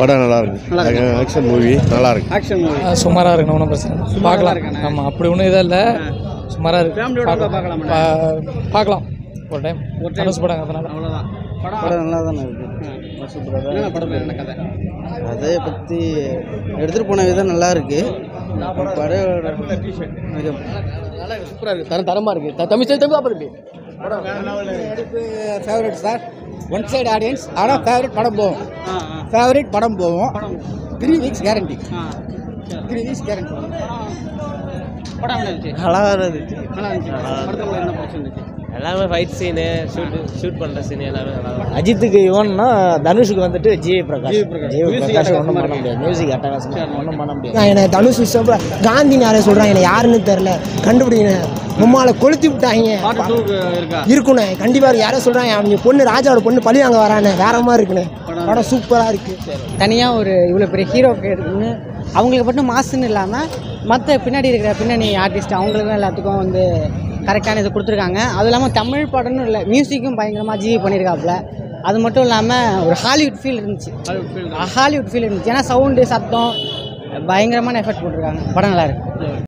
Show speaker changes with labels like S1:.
S1: படம் நல்லா இருக்கு. ஆக்ஷன் மூவி நல்லா இருக்கு.
S2: ஆக்ஷன் மூவி
S3: சுமாராக இருக்கு, ஒன்றும் பிரச்சனை இல்லை, பார்க்கலாம். ஆமாம், அப்படி ஒன்றும் இதாக இல்லை, சுமாராக இருக்கு, பார்க்கலாம் ஒரு டைம். தனுஷ் படம் அதனால
S2: அவ்வளோதான்.
S4: படம் நல்லா தானே இருக்குது.
S2: என்ன கதை?
S4: அதை பற்றி எடுத்துகிட்டு போன விதம் நல்லா இருக்குது. படம்
S2: சூப்பராக இருக்குது, தரமாக இருக்குது. தமிழ் அப்படி
S4: favourite sir. One side audience, ஆனால் ஃபேவரட் படம் போகும். ஃபேவரட் படம் போகும். 3 வீக்ஸ் கேரண்டி. 3 weeks guarantee.
S2: படம் இருந்துச்சு,
S4: நல்லா இருந்துச்சு.
S2: நல்லா இருந்துச்சு. படத்தில் என்ன பிடிச்சிருந்துச்சு?
S5: எல்லாமே ஃபைட் சீனு, ஷூட் பண்ணுற சீனு எல்லாமே நல்லா இருக்கும்.
S4: அஜித்துக்கு இவன்னா தனுஷுக்கு வந்துட்டு ஜி பிரகாஷ்
S2: ஒன்றும்
S4: பண்ண முடியாது. மியூசிக் அட்டகாசம் ஒன்றும் பண்ண முடியாது.
S6: எனக்கு தனுஷ் விஷயம் காந்தி நிறைய சொல்கிறாங்க, எனக்கு யாருன்னு தெரில, கண்டுபிடிக்கணும். மும்மால கொளுத்தி விட்டாங்க இருக்குண்ணே. கண்டிப்பாக யாரும் சொல்கிறாங்க அவங்க பொண்ணு ராஜாவோட பொண்ணு பழி வாங்க வரானே, வேற மாதிரி இருக்குண்ணே. படம் சூப்பராக இருக்குது.
S7: தனியாக ஒரு இவ்வளோ பெரிய ஹீரோக்கு இருக்குன்னு அவங்களுக்கு மட்டும் மாசுன்னு இல்லாமல் மற்ற பின்னாடி இருக்கிற பின்னணி ஆர்டிஸ்ட் அவங்களுக்கும் எல்லாத்துக்கும் வந்து கரெக்டான இது கொடுத்துருக்காங்க. அதுவும் இல்லாமல் தமிழ் படம்னு இல்லை, மியூசிக்கும் பயங்கரமாக ஜிவி பண்ணியிருக்காப்புல. அது மட்டும் இல்லாமல் ஒரு ஹாலிவுட் ஃபீல் இருந்துச்சு. ஏன்னா சவுண்டு சத்தம் பயங்கரமான எஃபெக்ட் போட்டிருக்காங்க. படம் நல்லா இருக்குது.